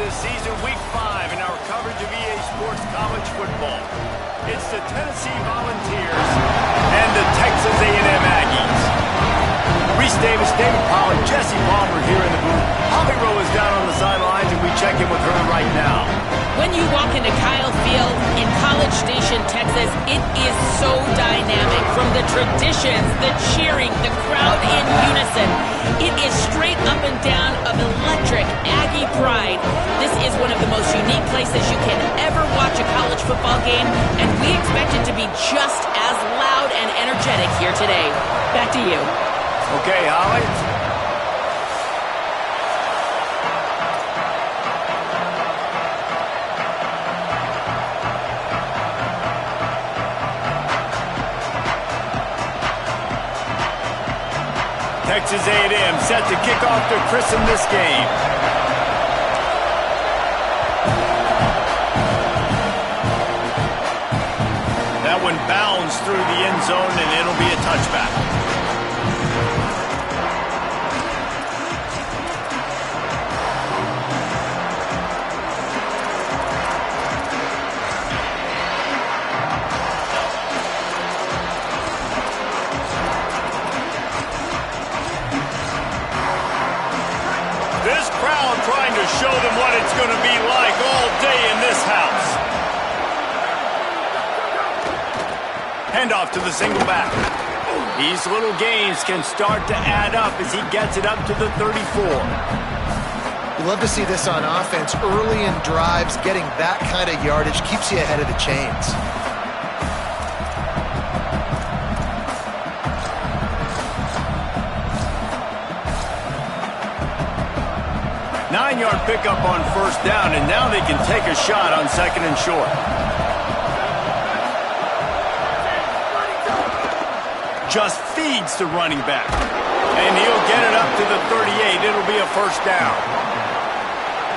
this season, week 5 in our coverage of EA Sports College football. It's the Tennessee Volunteers and the Texas A&M Aggies. Reese Davis, David Pollack, Jesse Palmer here in the booth. Holly Rowe is down on the sidelines, and we check in with her right now. When you walk into Kyle Field in College Station, Texas, it is so dynamic. From the traditions, the cheering, the crowd in unison. It is straight up and down of electric Aggie pride. This is one of the most unique places you can ever watch a college football game, and we expect it to be just as loud and energetic here today. Back to you. Okay, Holly. Texas A&M set to kick off to christen this game. That one bounds through the end zone, and it'll be a touchback. Trying to show them what it's going to be like all day in this house. Handoff to the single back. These little gains can start to add up as he gets it up to the 34. You love to see this on offense. Early in drives, getting that kind of yardage keeps you ahead of the chains. 9-yard pickup on first down, and now they can take a shot on second and short. Just feeds the running back. And he'll get it up to the 38. It'll be a first down.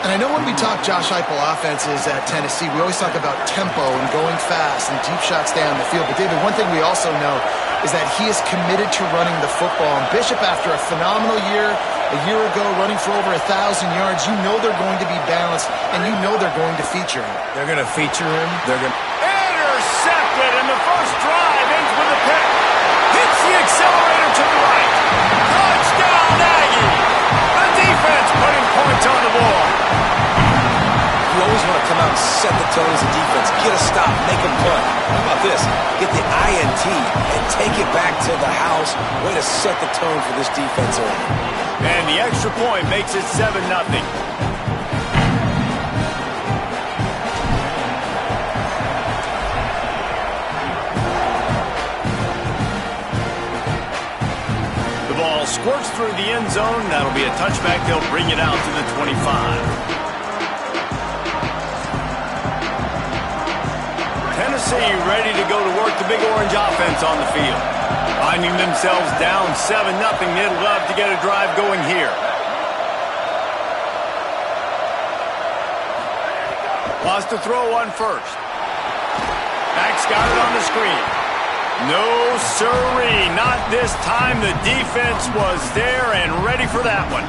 And I know when we talk Josh Heupel offenses at Tennessee, we always talk about tempo and going fast and deep shots down the field. But, David, one thing we also know is that he is committed to running the football. And Bishop, after a phenomenal year, a year ago, running for over 1,000 yards, you know they're going to be balanced, and you know they're going to feature him. They're going to feature him. They're going to... Intercepted, and the first drive ends with a pick. Hits the accelerator to the right. Touchdown, Aggie! The defense putting points on the board. You always want to come out and set the tone as a defense. Get a stop, make a punt. How about this? Get the INT and take it back to the house. Way to set the tone for this defense early. And the extra point makes it 7-0. The ball squirts through the end zone. That'll be a touchback. They'll bring it out to the 25. Tennessee ready to go to work the Big Orange offense on the field. Finding themselves down 7-0, they'd love to get a drive going here. Lost to throw on first. Max got it on the screen. No sirree, not this time. The defense was there and ready for that one.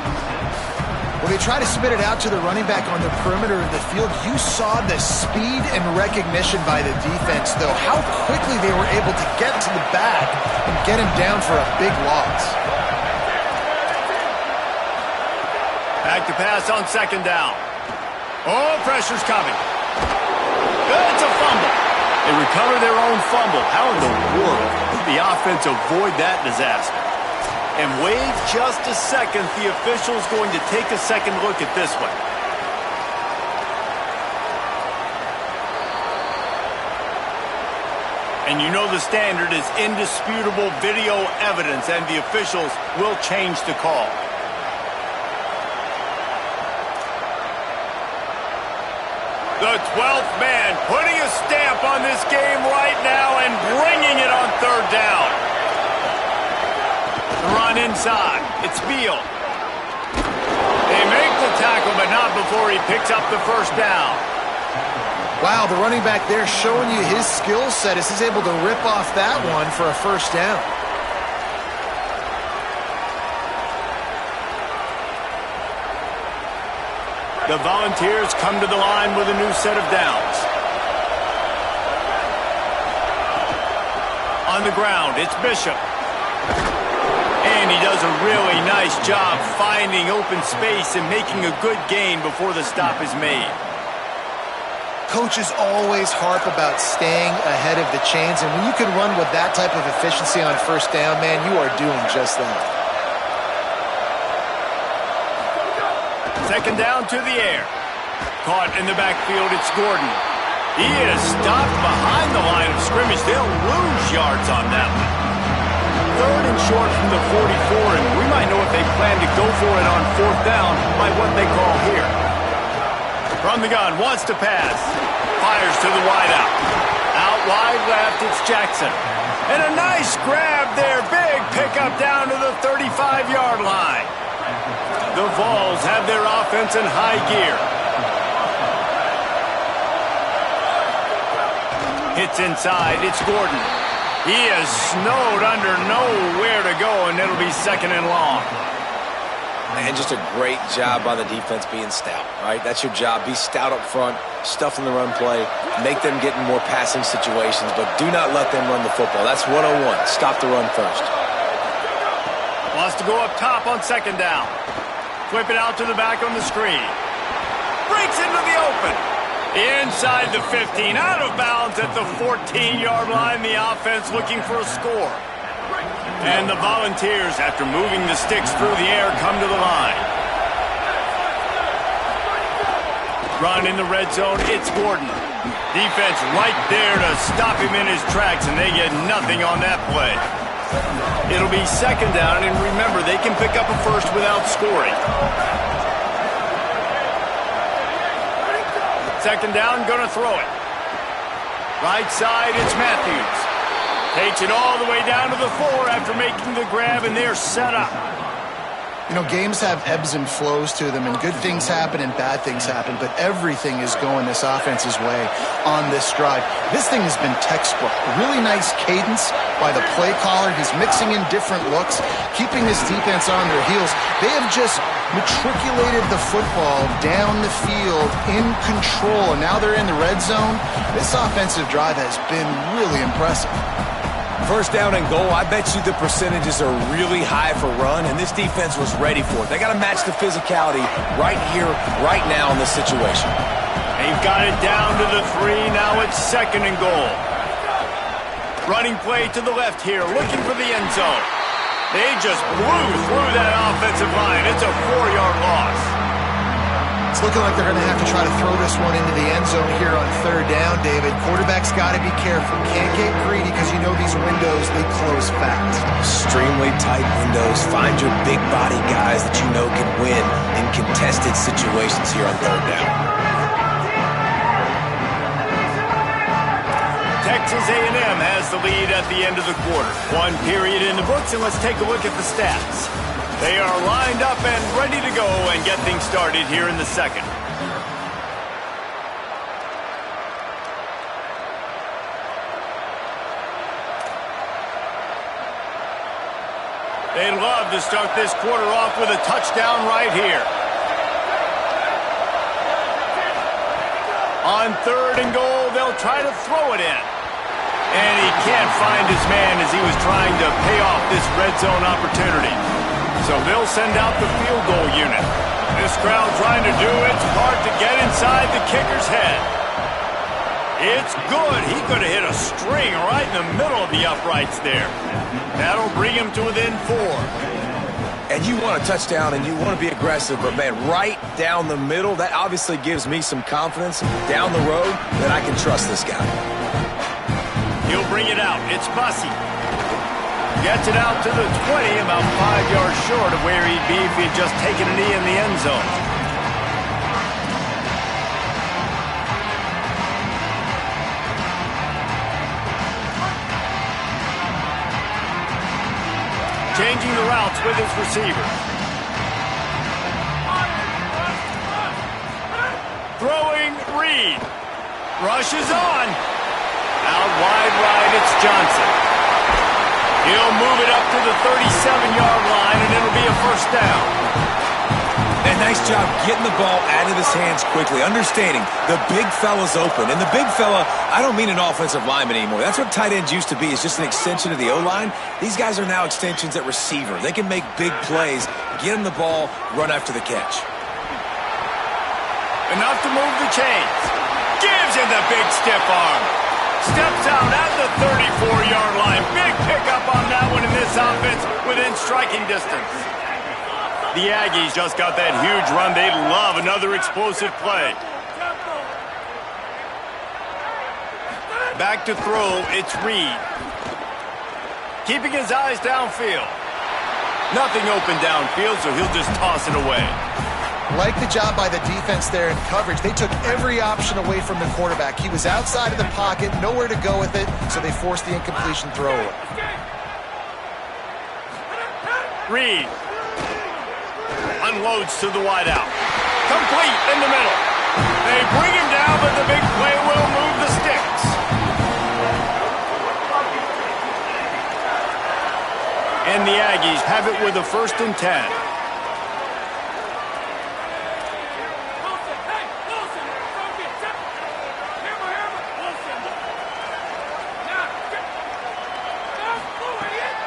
When they try to spit it out to the running back on the perimeter of the field, you saw the speed and recognition by the defense, though, how quickly they were able to get to the back and get him down for a big loss. Back to pass on second down. Oh, pressure's coming. It's a fumble. They recover their own fumble. How in the world did the offense avoid that disaster? And wait just a second, the official's going to take a second look at this one. And you know the standard is indisputable video evidence, and the officials will change the call. The 12th man putting a stamp on this game right now and bringing it on third down. Run inside. It's Beal. They make the tackle, but not before he picks up the first down. Wow, the running back there showing you his skill set as he's able to rip off that one for a first down. The Volunteers come to the line with a new set of downs. On the ground, it's Bishop. And he does a really nice job finding open space and making a good gain before the stop is made. Coaches always harp about staying ahead of the chains, and when you can run with that type of efficiency on first down, man, you are doing just that. Second down to the air. Caught in the backfield, it's Gordon. He is stopped behind the line of scrimmage. They'll lose yards on that one. Third and short from the 44, and we might know if they plan to go for it on fourth down by what they call here. From the gun, wants to pass. Fires to the wideout. Out wide left, it's Jackson. And a nice grab there. Big pickup down to the 35-yard line. The Vols have their offense in high gear. Hits inside, it's Gordon. He is snowed under, nowhere to go, and it'll be second and long. And just a great job by the defense being stout, right? That's your job. Be stout up front, stuff in the run play, make them get in more passing situations, but do not let them run the football. That's 101. Stop the run first. Wants to go up top on second down. Flip it out to the back on the screen. Breaks into the open. Inside the 15, out of bounds at the 14-yard line. The offense looking for a score. And the Volunteers, after moving the sticks through the air, come to the line. Run in the red zone, it's Gordon. Defense right there to stop him in his tracks, and they get nothing on that play. It'll be second down, and remember, they can pick up a first without scoring. Second down, gonna throw it. Right side, it's Matthews. Takes it all the way down to the 4 after making the grab, and they're set up. You know, games have ebbs and flows to them, and good things happen and bad things happen, but everything is going this offense's way on this drive. This thing has been textbook. Really nice cadence by the play caller. He's mixing in different looks, keeping his defense on their heels. They have just matriculated the football down the field in control, and now they're in the red zone. This offensive drive has been really impressive. First down and goal, I bet you the percentages are really high for run, and this defense was ready for it. They got to match the physicality right here, right now in this situation. They've got it down to the 3. Now it's second and goal. Running play to the left here, looking for the end zone. They just blew through that offensive line. It's a 4-yard loss. It's looking like they're going to have to try to throw this one into the end zone here on third down, David. Quarterback's got to be careful. Can't get greedy because you know these windows, they close fast. Extremely tight windows. Find your big body guys that you know can win in contested situations here on third down. Texas A&M has the lead at the end of the quarter. One period in the books, and let's take a look at the stats. They are lined up and ready to go and get things started here in the second. They'd love to start this quarter off with a touchdown right here. On third and goal, they'll try to throw it in. And he can't find his man as he was trying to pay off this red zone opportunity. So they'll send out the field goal unit. This crowd trying to do its part to get inside the kicker's head. It's good. He could have hit a string right in the middle of the uprights there. That'll bring him to within 4. And you want a touchdown and you want to be aggressive, but man, right down the middle, that obviously gives me some confidence down the road that I can trust this guy. He'll bring it out. It's Bussey. Gets it out to the 20, about 5 yards short of where he'd be if he'd just taken a knee in the end zone. Changing the routes with his receiver. Throwing Reed. Rushes on. Out wide right, it's Johnson. He'll move it up to the 37-yard line, and it'll be a first down. Yeah, nice job getting the ball out of his hands quickly, understanding the big fella's open. And the big fella, I don't mean an offensive lineman anymore. That's what tight ends used to be, is just an extension of the O-line. These guys are now extensions at receiver. They can make big plays, get him the ball, run after the catch. Enough to move the chains. Gives him the big stiff arm. Steps out at the 34-yard line. Big pickup on that one in this offense within striking distance. The Aggies just got that huge run. They'd love another explosive play. Back to throw, it's Reed. Keeping his eyes downfield. Nothing open downfield, so he'll just toss it away. Like the job by the defense there in coverage. They took every option away from the quarterback. He was outside of the pocket, nowhere to go with it, so they forced the incompletion throw. Reed unloads to the wideout. Complete in the middle. They bring him down, but the big play will move the sticks. And the Aggies have it with a 1st and 10.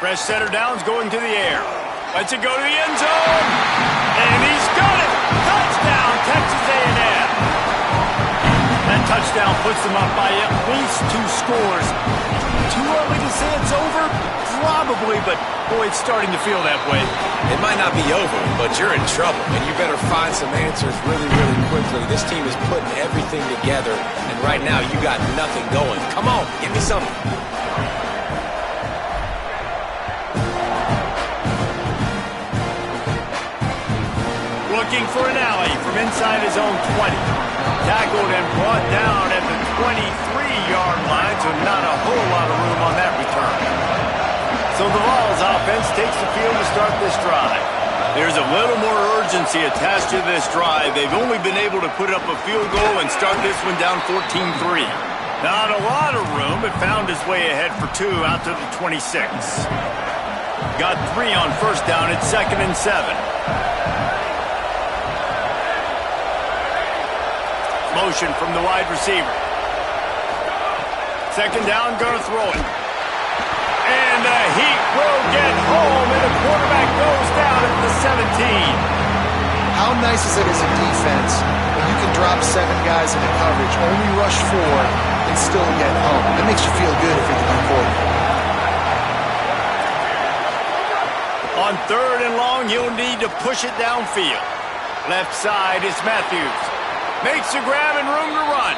Fresh setter down's going to the air. Lets it go to the end zone. And he's got it. Touchdown, Texas A&M. That touchdown puts them up by at least 2 scores. Too early to say it's over? Probably, but boy, it's starting to feel that way. It might not be over, but you're in trouble, and you better find some answers really, really quickly. This team is putting everything together, and right now you got nothing going. Come on, give me something. Looking for an alley from inside his own 20. Tackled and brought down at the 23-yard line, so not a whole lot of room on that return. So the Vols offense takes the field to start this drive. There's a little more urgency attached to this drive. They've only been able to put up a field goal and start this one down 14-3. Not a lot of room, but found his way ahead for 2 out to the 26. Got 3 on 1st down at 2nd and 7. Motion from the wide receiver. 2nd down, gonna throw it. And the Heat will get home, and the quarterback goes down at the 17. How nice is it as a defense when you can drop 7 guys into coverage, only rush 4, and still get home? That makes you feel good if you're the quarterback. On 3rd and long, he'll need to push it downfield. Left side is Matthews. Makes a grab and room to run.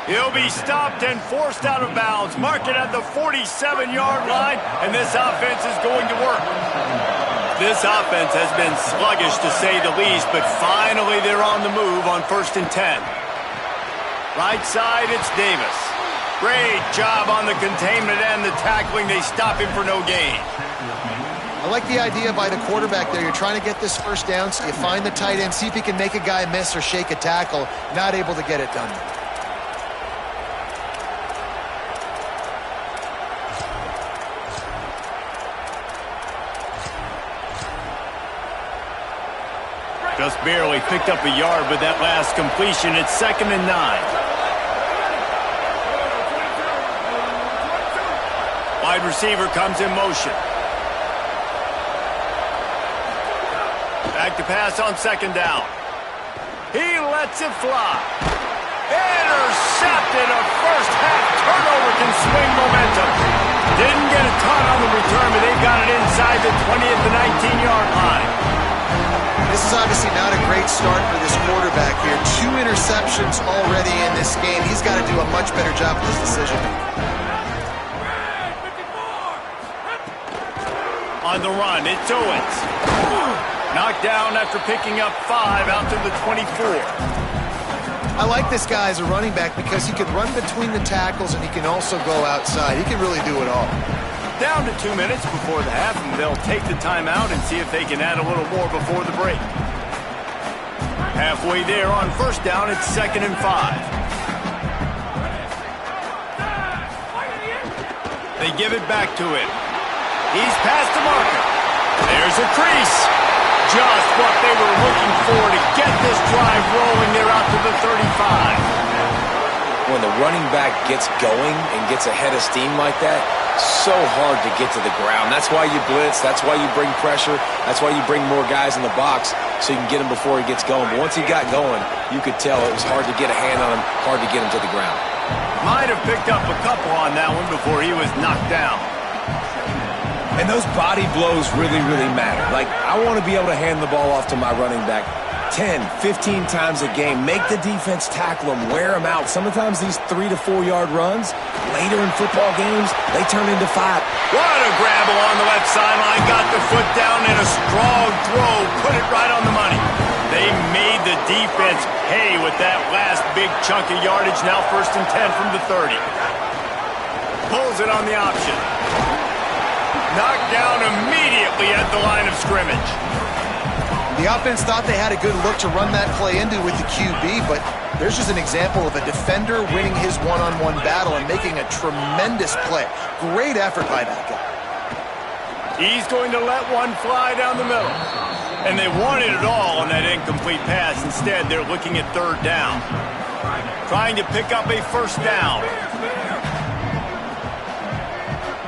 He'll be stopped and forced out of bounds. Mark it at the 47-yard line, and this offense is going to work. This offense has been sluggish, to say the least, but finally they're on the move on 1st and 10. Right side, it's Davis. Great job on the containment and the tackling. They stop him for no gain. I like the idea by the quarterback there. You're trying to get this 1st down, so you find the tight end, see if he can make a guy miss or shake a tackle. Not able to get it done. Just barely picked up a yard with that last completion. It's 2nd and 9. Wide receiver comes in motion. Back to pass on 2nd down. He lets it fly. Intercepted. A first-half turnover can swing momentum. Didn't get a ton on the return, but they've got it inside the 20 at the 19-yard line. This is obviously not a great start for this quarterback here. 2 interceptions already in this game. He's got to do a much better job with this decision. On the run, it's Owens. Knocked down after picking up 5 out to the 24. I like this guy as a running back because he can run between the tackles and he can also go outside. He can really do it all. Down to 2 minutes before the half, and they'll take the timeout and see if they can add a little more before the break. Halfway there on 1st down, it's 2nd and 5. They give it back to him. He's past the marker. There's a crease. Just what they were looking for to get this drive rolling. They're out to the 35. When the running back gets going and gets ahead of steam like that, so hard to get to the ground. That's why you blitz. That's why you bring pressure. That's why you bring more guys in the box so you can get him before he gets going. But once he got going, you could tell it was hard to get a hand on him, hard to get him to the ground. Might have picked up a couple on that one before he was knocked down. And those body blows really, really matter. Like, I want to be able to hand the ball off to my running back 10, 15 times a game. Make the defense tackle them, wear them out. Sometimes these 3 to 4 yard runs, later in football games, they turn into 5. What a grab along the left sideline. Got the foot down and a strong throw. Put it right on the money. They made the defense pay with that last big chunk of yardage. Now 1st and 10 from the 30. Pulls it on the option. Knocked down immediately at the line of scrimmage. The offense thought they had a good look to run that play into with the QB, but there's just an example of a defender winning his one-on-one battle and making a tremendous play. Great effort by that guy. He's going to let one fly down the middle. And they wanted it all on that incomplete pass. Instead, they're looking at 3rd down. Trying to pick up a 1st down.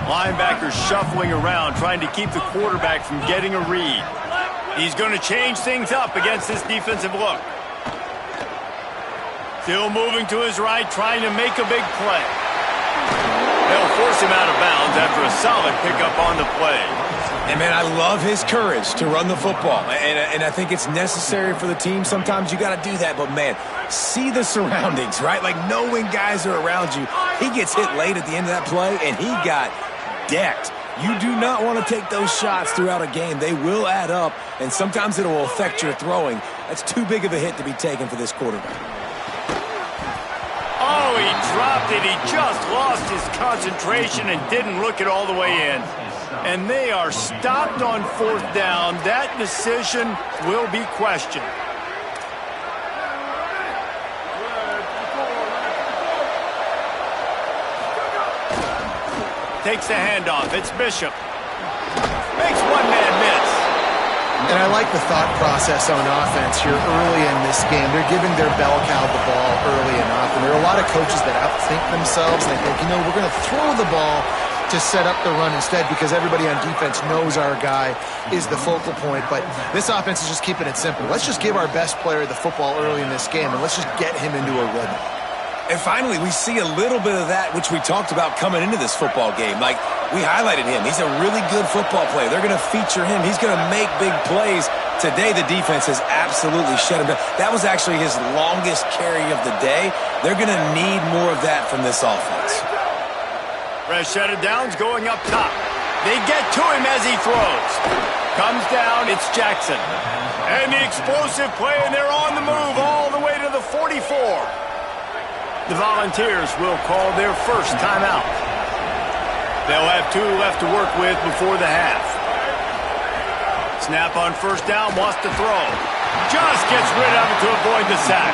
Linebackers shuffling around, trying to keep the quarterback from getting a read. He's going to change things up against this defensive look. Still moving to his right, trying to make a big play. They'll force him out of bounds after a solid pickup on the play. And, man, I love his courage to run the football. And I think it's necessary for the team. Sometimes you got to do that. But, man, see the surroundings, right? Like, know when guys are around you. He gets hit late at the end of that play, and he got decked. You do not want to take those shots throughout a game. They will add up, and sometimes it will affect your throwing. That's too big of a hit to be taken for this quarterback. Oh, he dropped it. He just lost his concentration and didn't look it all the way in. And they are stopped on 4th down. That decision will be questioned. Takes the handoff. It's Bishop. Makes one man miss. And I like the thought process on offense here early in this game. They're giving their bell cow the ball early enough. And there are a lot of coaches that outthink themselves. They think, we're going to throw the ball to set up the run instead because everybody on defense knows our guy is the focal point. But this offense is just keeping it simple. Let's just give our best player the football early in this game, and let's just get him into a rhythm. And finally, we see a little bit of that, which we talked about coming into this football game. Like, we highlighted him. He's a really good football player. They're going to feature him. He's going to make big plays. Today, the defense has absolutely shut him down. That was actually his longest carry of the day. They're going to need more of that from this offense. Fresh set of downs going up top. They get to him as he throws. Comes down, it's Jackson. And the explosive play, and they're on the move all the way to the 44. The Volunteers will call their first timeout. They'll have 2 left to work with before the half. Snap on 1st down, wants to throw. Just gets rid of it to avoid the sack.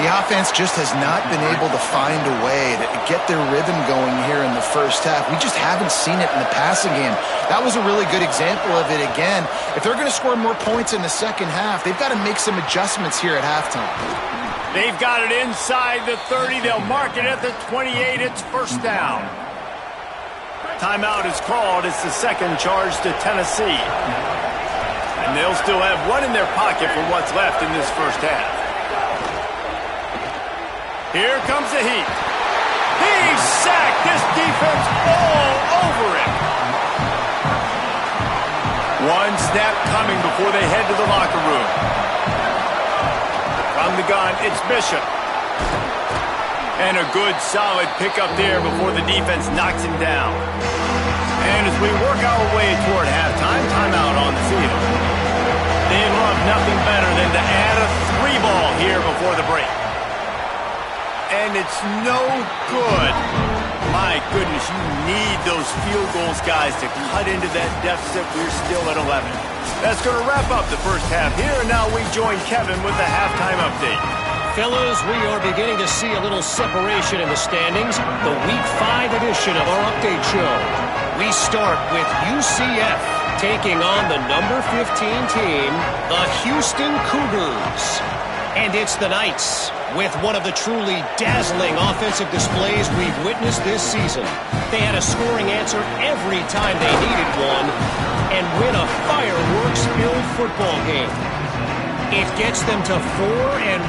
The offense just has not been able to find a way to get their rhythm going here in the 1st half. We just haven't seen it in the passing game. That was a really good example of it again. If they're going to score more points in the 2nd half, they've got to make some adjustments here at halftime. They've got it inside the 30. They'll mark it at the 28. It's 1st down. Timeout is called. It's the 2nd charge to Tennessee. And they'll still have one in their pocket for what's left in this 1st half. Here comes the heat. He's sacked. This defense all over him. One snap coming before they head to the locker room. From the gun, it's Bishop. And a good, solid pickup there before the defense knocks him down. And as we work our way toward halftime, timeout on the field. They'd love nothing better than to add a 3-ball here before the break. And it's no good. My goodness, you need those field goals, guys, to cut into that deficit. We're still at 11. That's going to wrap up the 1st half here. And now we join Kevin with the halftime update. Fellas, we are beginning to see a little separation in the standings. The Week 5 edition of our update show. We start with UCF. taking on the number 15 team, the Houston Cougars. And it's the Knights with one of the truly dazzling offensive displays we've witnessed this season. They had a scoring answer every time they needed one and win a fireworks-filled football game. It gets them to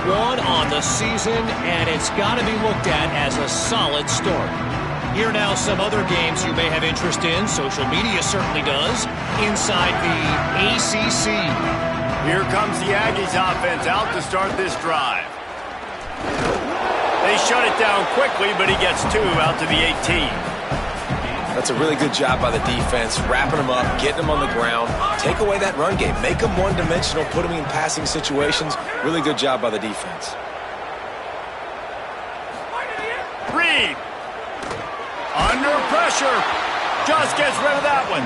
4-1 on the season, and it's got to be looked at as a solid start. Here are now some other games you may have interest in. Social media certainly does. Inside the ACC. Here comes the Aggies offense out to start this drive. They shut it down quickly, but he gets 2 out to the 18. That's a really good job by the defense, wrapping them up, getting them on the ground. Take away that run game. Make them one-dimensional, put them in passing situations. Really good job by the defense. Reed. Under pressure. Just gets rid of that one.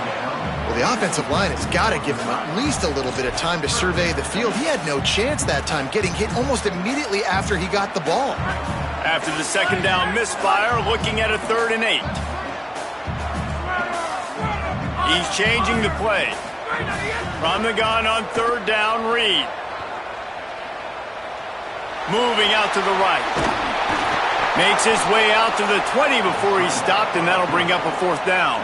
Well, the offensive line has got to give him at least a little bit of time to survey the field. He had no chance that time, getting hit almost immediately after he got the ball. After the second down misfire, looking at a 3rd and 8. He's changing the play. From the gun on 3rd down, Reed. Moving out to the right. Makes his way out to the 20 before he's stopped, and that'll bring up a 4th down.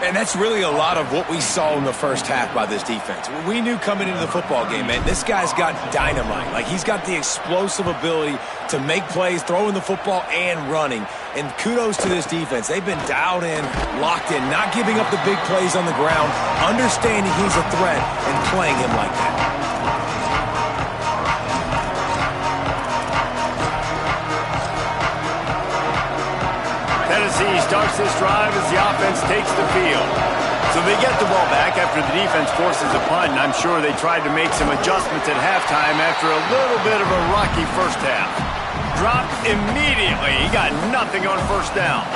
And that's really a lot of what we saw in the first half by this defense. We knew coming into the football game, man, this guy's got dynamite. Like, he's got the explosive ability to make plays, throwing the football and running. And kudos to this defense. They've been dialed in, locked in, not giving up the big plays on the ground, understanding he's a threat, and playing him like that. Tennessee starts this drive as the offense takes the field. So they get the ball back after the defense forces a punt, and I'm sure they tried to make some adjustments at halftime after a little bit of a rocky first half. Dropped immediately. He got nothing on 1st down.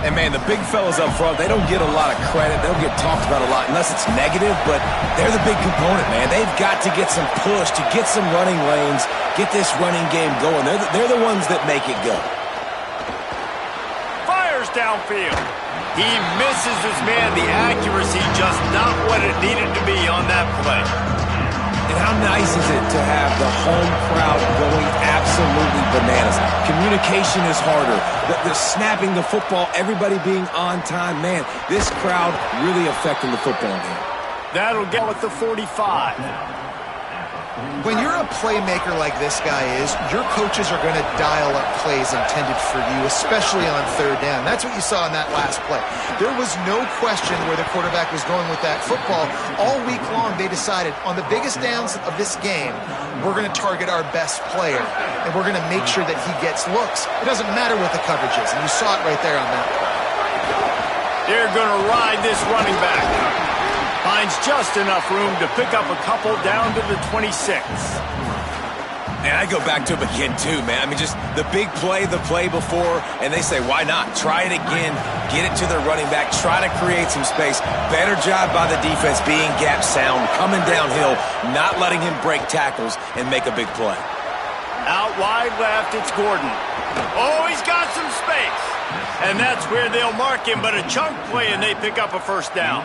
And, man, the big fellas up front, they don't get a lot of credit. They don't get talked about a lot unless it's negative, but they're the big component, man. They've got to get some push, to get some running lanes, get this running game going. They're the ones that make it go. Downfield. He misses his man. The accuracy just not what it needed to be on that play. And how nice is it to have the home crowd going absolutely bananas? Communication is harder. The snapping the football, everybody being on time. Man, this crowd really affecting the football game. That'll get with the 45. When you're a playmaker like this guy is, your coaches are going to dial up plays intended for you, especially on 3rd down. That's what you saw in that last play. There was no question where the quarterback was going with that football. All week long, they decided on the biggest downs of this game, we're going to target our best player, and we're going to make sure that he gets looks. It doesn't matter what the coverage is, and you saw it right there on that play. They're going to ride this running back. Finds just enough room to pick up a couple down to the 26. And I go back to him again, too, man. I mean, just the big play, the play before, and they say, why not? Try it again, get it to their running back, try to create some space. Better job by the defense being gap sound, coming downhill, not letting him break tackles and make a big play. Out wide left, it's Gordon. Oh, he's got some space. And that's where they'll mark him, but a chunk play, and they pick up a 1st down.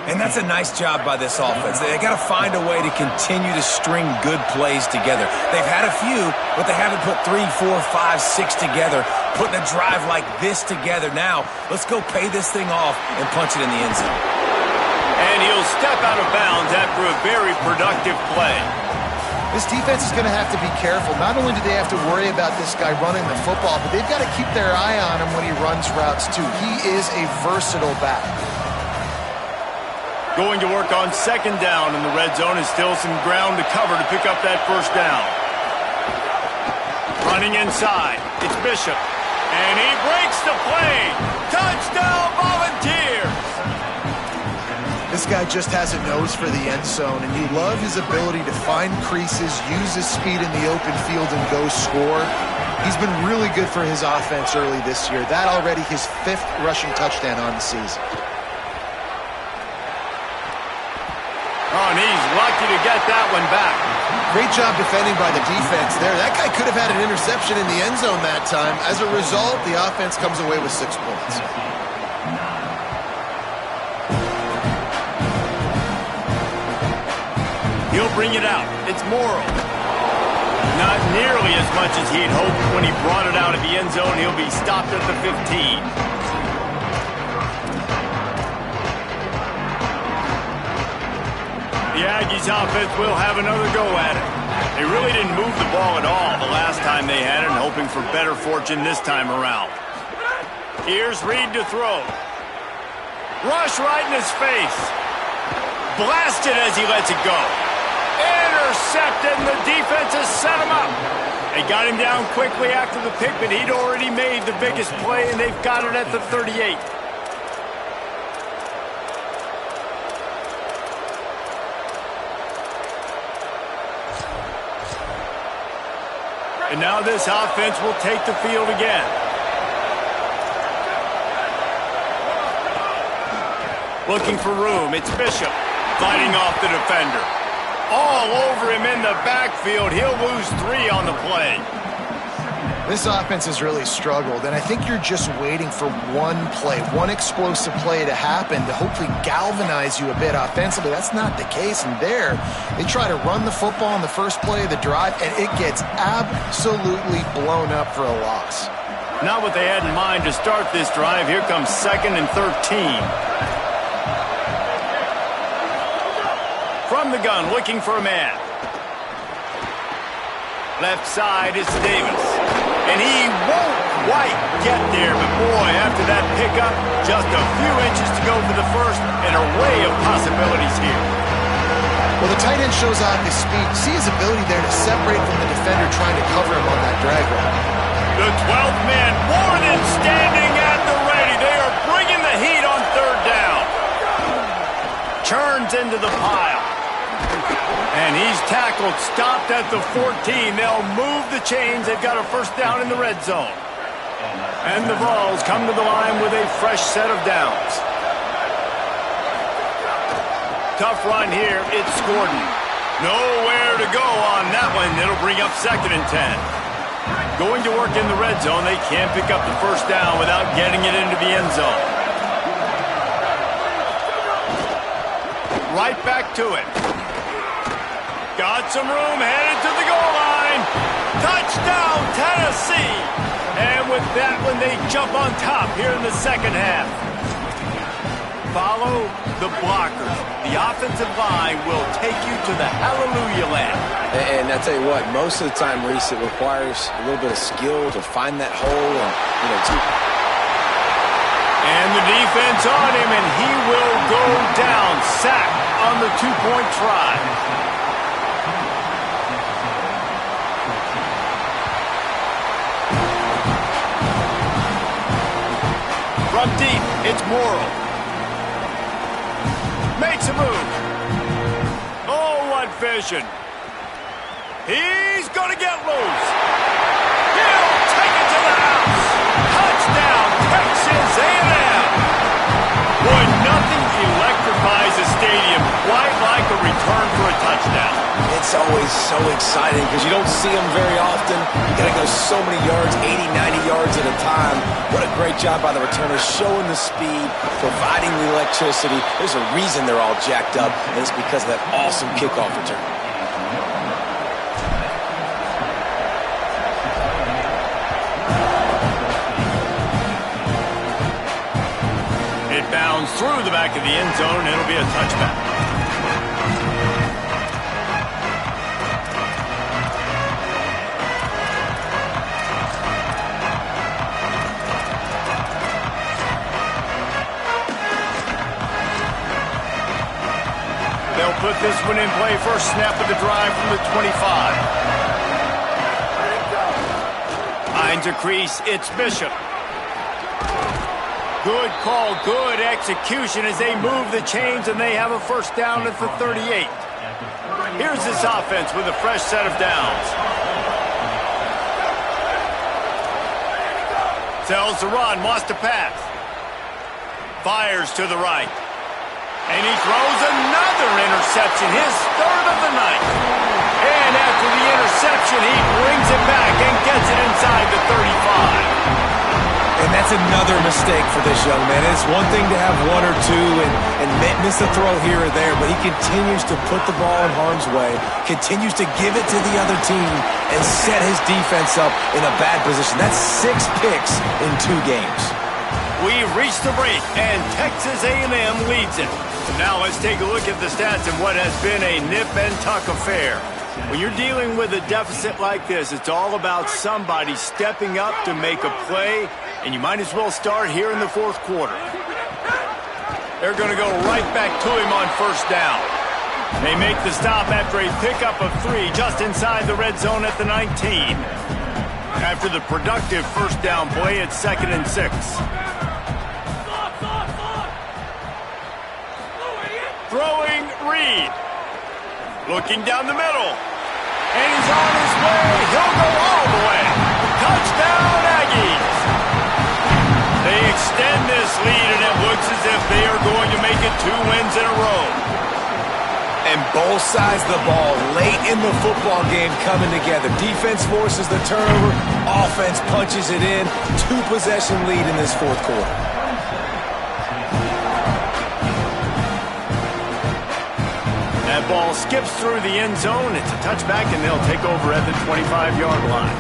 And that's a nice job by this offense. They got to find a way to continue to string good plays together. They've had a few, but they haven't put 3, 4, 5, 6 together, putting a drive like this together. Now, let's go pay this thing off and punch it in the end zone. And he'll step out of bounds after a very productive play. This defense is going to have to be careful. Not only do they have to worry about this guy running the football, but they've got to keep their eye on him when he runs routes, too. He is a versatile back. Going to work on 2nd down, and the red zone is still some ground to cover to pick up that 1st down. Running inside, it's Bishop. And he breaks the play. Touchdown, Volunteers! This guy just has a nose for the end zone, and you love his ability to find creases, use his speed in the open field, and go score. He's been really good for his offense early this year. That already his 5th rushing touchdown on the season. Oh, and he's lucky to get that one back. Great job defending by the defense there. That guy could have had an interception in the end zone that time. As a result, the offense comes away with 6 points. He'll bring it out. It's Morrow. Not nearly as much as he'd hoped when he brought it out of the end zone. He'll be stopped at the 15. The Aggies offense will have another go at it. They really didn't move the ball at all the last time they had it, and hoping for better fortune this time around. Here's Reed to throw. Rush right in his face. Blasted as he lets it go. Intercepted, and the defense has set him up. They got him down quickly after the pick, but he'd already made the biggest play, and they've got it at the 38. And now this offense will take the field again. Looking for room. It's Bishop fighting off the defender. All over him in the backfield. He'll lose 3 on the play. This offense has really struggled, and I think you're just waiting for one play, one explosive play to happen to hopefully galvanize you a bit offensively. That's not the case, and there, they try to run the football in the first play of the drive, and it gets absolutely blown up for a loss. Not what they had in mind to start this drive. Here comes 2nd and 13. From the gun, looking for a man. Left side is Davis. And he won't quite get there, but boy, after that pickup, just a few inches to go for the first, and an array of possibilities here. Well, the tight end shows off his speed. See his ability there to separate from the defender trying to cover him on that drag route. The 12th man, Warden, standing at the ready. They are bringing the heat on 3rd down. Churns into the pile. And he's tackled, stopped at the 14. They'll move the chains. They've got a first down in the red zone. And the Vols come to the line with a fresh set of downs. Tough run here. It's Gordon. Nowhere to go on that one. It'll bring up 2nd and 10. Going to work in the red zone. They can't pick up the first down without getting it into the end zone. Right back to it. Got some room, headed to the goal line. Touchdown, Tennessee. And with that one, they jump on top here in the second half. Follow the blockers. The offensive line will take you to the hallelujah land. And I tell you what, most of the time, Reese, it requires a little bit of skill to find that hole. And the defense on him, and he will go down. Sack on the 2-point try. From deep, it's Morrow. Makes a move. Oh, what vision. He's going to get loose. He'll take it to the house. Touchdown, Texas A&M. Boy, nothing electrifies a stadium quite like a return for a touchdown. It's always so exciting because you don't see them very often. You got to go so many yards, 80, 90 yards at a time. What a great job by the returners, showing the speed, providing the electricity. There's a reason they're all jacked up, and it's because of that awesome kickoff return. It bounds through the back of the end zone, and it'll be a touchback. They'll put this one in play. First snap of the drive from the 25. Behind a crease, it's Bishop. Good call, good execution as they move the chains, and they have a first down at the 38. Here's this offense with a fresh set of downs. Tells the run, wants to pass. Fires to the right. And he throws another interception, his 3rd of the night. And after the interception, he brings it back and gets it inside the 35. And that's another mistake for this young man. It's one thing to have one or two and miss a throw here or there, but he continues to put the ball in harm's way, continues to give it to the other team, and set his defense up in a bad position. That's 6 picks in 2 games. We've reached the break, and Texas A&M leads it. Now let's take a look at the stats in what has been a nip-and-tuck affair. When you're dealing with a deficit like this, it's all about somebody stepping up to make a play, and you might as well start here in the 4th quarter. They're going to go right back to him on first down. They make the stop after a pickup of 3 just inside the red zone at the 19. After the productive first down play, it's 2nd and 6. Throwing Reed. Looking down the middle. And he's on his way. He'll go all the way. Touchdown, Aggies. They extend this lead, and it looks as if they are going to make it 2 wins in a row. And both sides of the ball late in the football game coming together. Defense forces the turnover. Offense punches it in. 2-possession lead in this 4th quarter. That ball skips through the end zone. It's a touchback, and they'll take over at the 25-yard line.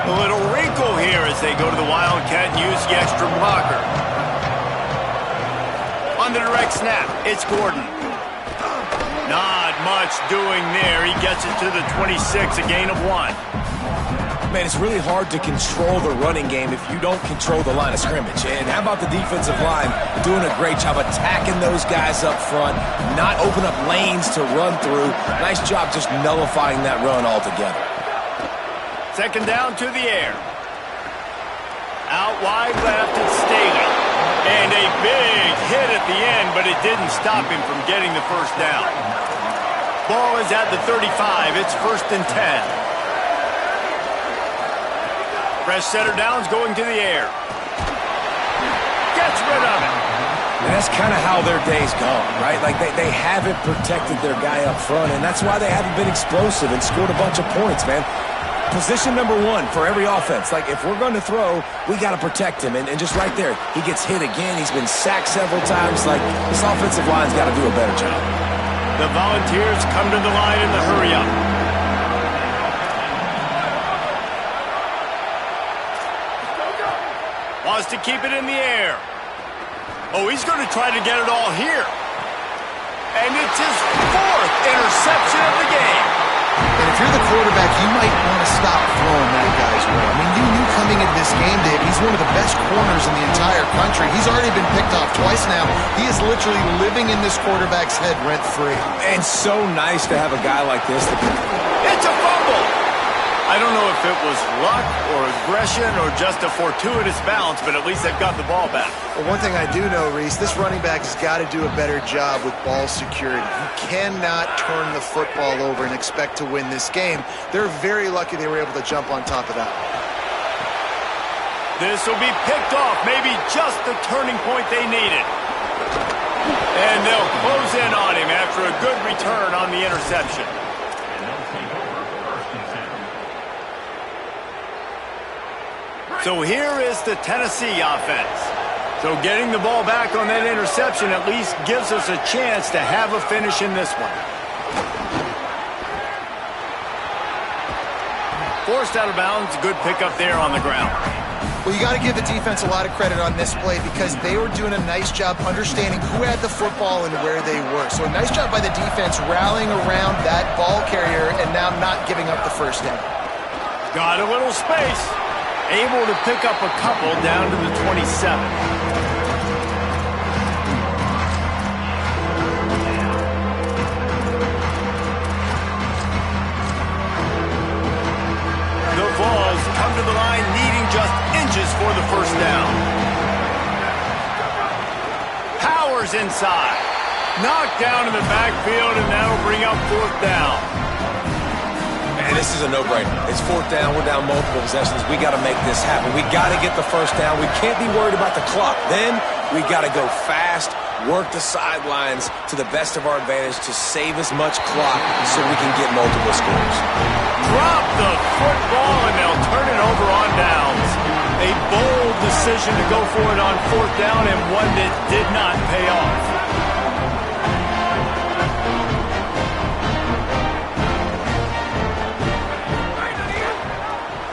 A little wrinkle here as they go to the Wildcat and use the extra blocker. On the direct snap, it's Gordon. Not much doing there. He gets it to the 26, a gain of 1. Man, it's really hard to control the running game if you don't control the line of scrimmage. And how about the defensive line doing a great job attacking those guys up front, not open up lanes to run through. Nice job just nullifying that run altogether. 2nd down to the air. Out wide left, it's Staley. And a big hit at the end, but it didn't stop him from getting the first down. Ball is at the 35. It's 1st and 10. Fresh setter downs going to the air. Gets rid of it. And that's kind of how their day's gone, right? Like they haven't protected their guy up front, and that's why they haven't been explosive and scored a bunch of points, man. Position number 1 for every offense. Like, if we're going to throw, we got to protect him. And just right there, he gets hit again. He's been sacked several times. Like, this offensive line's got to do a better job. The Volunteers come to the line in the hurry-up. Wants to keep it in the air. Oh, he's going to try to get it all here. And it's his 4th interception of the game. And if you're the quarterback, you might want to stop throwing that guy's way. I mean, you knew coming into this game, Dave, he's one of the best corners in the entire country. He's already been picked off twice now. He is literally living in this quarterback's head rent-free. And so nice to have a guy like this. It's a fumble. I don't know if it was luck or aggression or just a fortuitous bounce, but at least they've got the ball back. Well, one thing I do know, Reese, this running back has got to do a better job with ball security. You cannot turn the football over and expect to win this game. They're very lucky they were able to jump on top of that. This will be picked off, maybe just the turning point they needed. And they'll close in on him after a good return on the interception. So here is the Tennessee offense. So getting the ball back on that interception at least gives us a chance to have a finish in this one. Forced out of bounds, good pickup there on the ground. Well, you got to give the defense a lot of credit on this play because they were doing a nice job understanding who had the football and where they were. So a nice job by the defense rallying around that ball carrier and now not giving up the first down. Got a little space. Able to pick up a couple down to the 27. The Vols come to the line needing just inches for the first down. Powers inside. Knocked down in the backfield, and that'll bring up 4th down. And this is a no-brainer. It's 4th down. We're down multiple possessions. We got to make this happen. We got to get the first down. We can't be worried about the clock. Then we got to go fast work the sidelines to the best of our advantage to save as much clock so we can get multiple scores. Drop the football, and they'll turn it over on downs. A bold decision to go for it on 4th down, and one that did not pay off.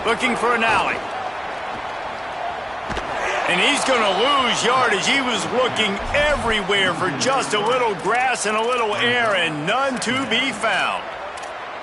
Looking for an alley. And he's going to lose yardage. He was looking everywhere for just a little grass and a little air, and none to be found.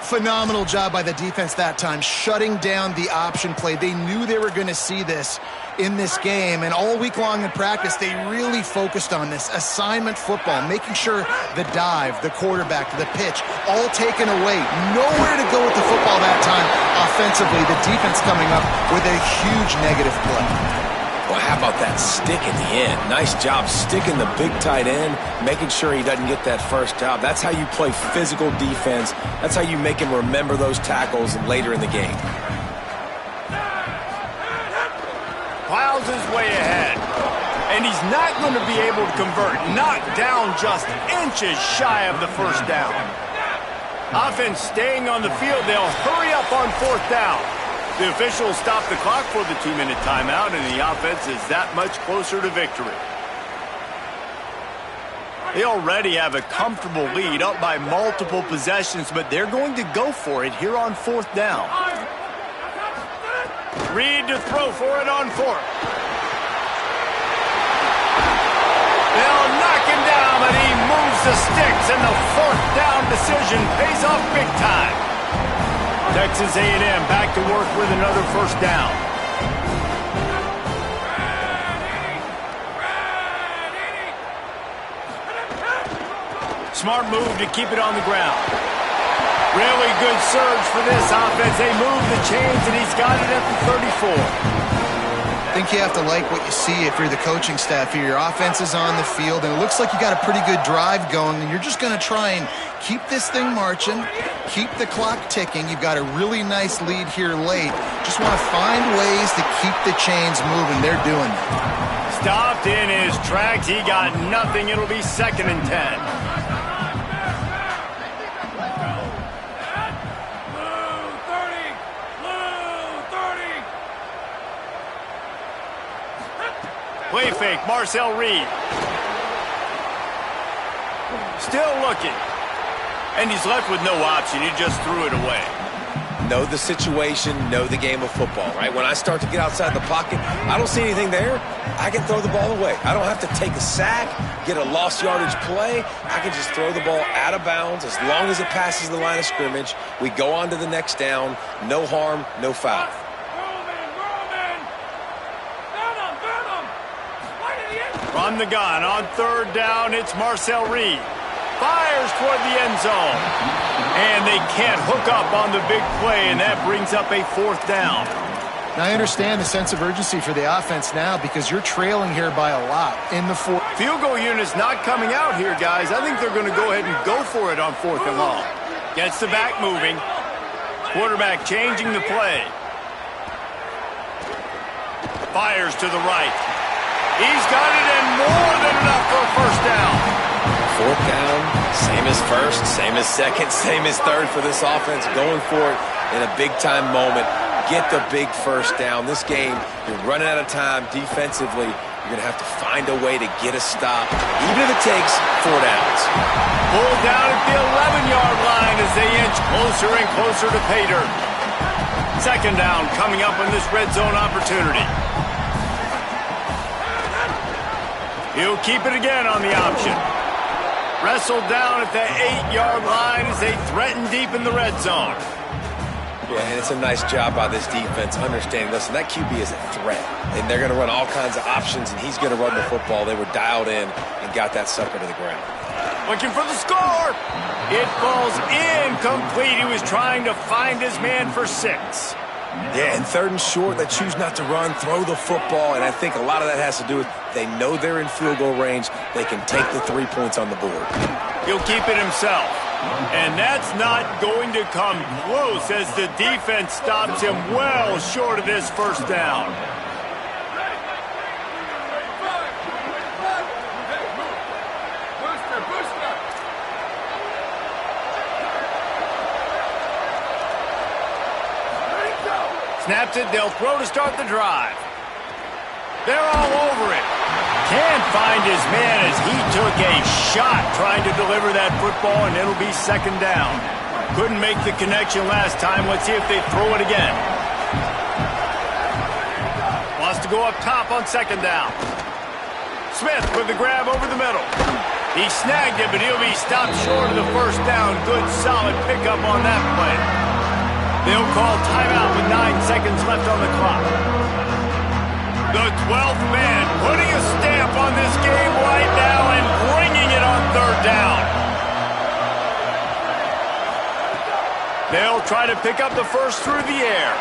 Phenomenal job by the defense that time, shutting down the option play. They knew they were going to see this in this game, and all week long in practice, they really focused on this assignment football, making sure the dive, the quarterback, the pitch, all taken away. Nowhere to go with the football that time offensively. The defense coming up with a huge negative play. Well, how about that stick at the end? Nice job sticking the big tight end, making sure he doesn't get that first down. That's how you play physical defense. That's how you make him remember those tackles later in the game. Plows his way ahead. And he's not going to be able to convert. Knocked down just inches shy of the first down. Offense staying on the field. They'll hurry up on 4th down. The officials stop the clock for the 2-minute timeout, and the offense is that much closer to victory. They already have a comfortable lead, up by multiple possessions, but they're going to go for it here on 4th down. Reed to throw for it on 4th. They'll knock him down, but he moves the sticks, and the 4th down decision pays off big time. Texas A&M back to work with another 1st down. Smart move to keep it on the ground. Really good surge for this offense. They move the chains, and he's got it at the 34. I think you have to like what you see if you're the coaching staff here. Your offense is on the field, and it looks like you got a pretty good drive going, and you're just going to try and keep this thing marching, keep the clock ticking. You've got a really nice lead here late. Just want to find ways to keep the chains moving. They're doing it. Stopped in his tracks. He got nothing. It'll be 2nd and 10. Play fake, Marcel Reed. Still looking. And he's left with no option. He just threw it away. Know the situation, know the game of football, right? When I start to get outside the pocket, I don't see anything there, I can throw the ball away. I don't have to take a sack, get a lost yardage play. I can just throw the ball out of bounds as long as it passes the line of scrimmage. We go on to the next down. No harm, no foul. From the gun on 3rd down, it's Marcel Reed. Fires toward the end zone. And they can't hook up on the big play, and that brings up a 4th down. Now, I understand the sense of urgency for the offense now because you're trailing here by a lot in the 4th. Field goal unit's not coming out here, guys. I think they're going to go ahead and go for it on 4th and long. Gets the back moving. Quarterback changing the play. Fires to the right. He's got it, and more than enough for a 1st down. 4th down, same as 1st, same as 2nd, same as 3rd for this offense. Going for it in a big-time moment. Get the big 1st down. This game, you're running out of time defensively. You're going to have to find a way to get a stop, even if it takes 4 downs. Pulled down at the 11-yard line as they inch closer and closer to pay dirt. 2nd down coming up on this red zone opportunity. He'll keep it again on the option. Wrestled down at the 8-yard line as they threaten deep in the red zone. Yeah, and it's a nice job by this defense understanding, listen, that QB is a threat. And they're going to run all kinds of options, and he's going to run the football. They were dialed in and got that sucker to the ground. Looking for the score. It falls incomplete. He was trying to find his man for 6. Yeah, and 3rd and short, they choose not to run, throw the football, and I think a lot of that has to do with they know they're in field goal range. They can take the 3 points on the board. He'll keep it himself. And that's not going to come close as the defense stops him well short of this 1st down. Snaps it, they'll throw to start the drive. They're all over it. Can't find his man as he took a shot trying to deliver that football, and it'll be second down. Couldn't make the connection last time. Let's see if they throw it again. Wants to go up top on second down. Smith with the grab over the middle. He snagged it, but he'll be stopped short of the first down. Good, solid pickup on that play. They'll call timeout with 9 seconds left on the clock. The 12th man putting a stamp on this game right now and bringing it on third down. They'll try to pick up the first through the air.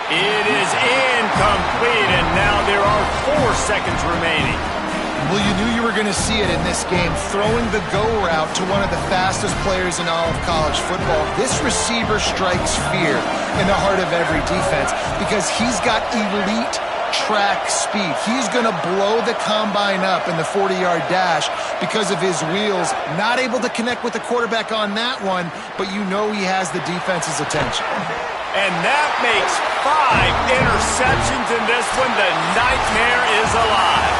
It is incomplete, and now there are 4 seconds remaining. Well, you knew you were going to see it in this game, throwing the go route to one of the fastest players in all of college football. This receiver strikes fear in the heart of every defense because he's got elite track speed. He's going to blow the combine up in the 40-yard dash because of his wheels. Not able to connect with the quarterback on that one, but you know he has the defense's attention. And that makes 5 interceptions in this one. The nightmare is alive.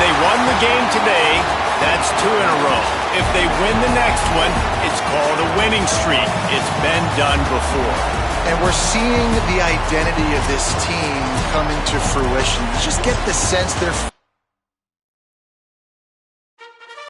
They won the game today. That's 2 in a row. If they win the next one, it's called a winning streak. It's been done before. And we're seeing the identity of this team come into fruition. You just get the sense they're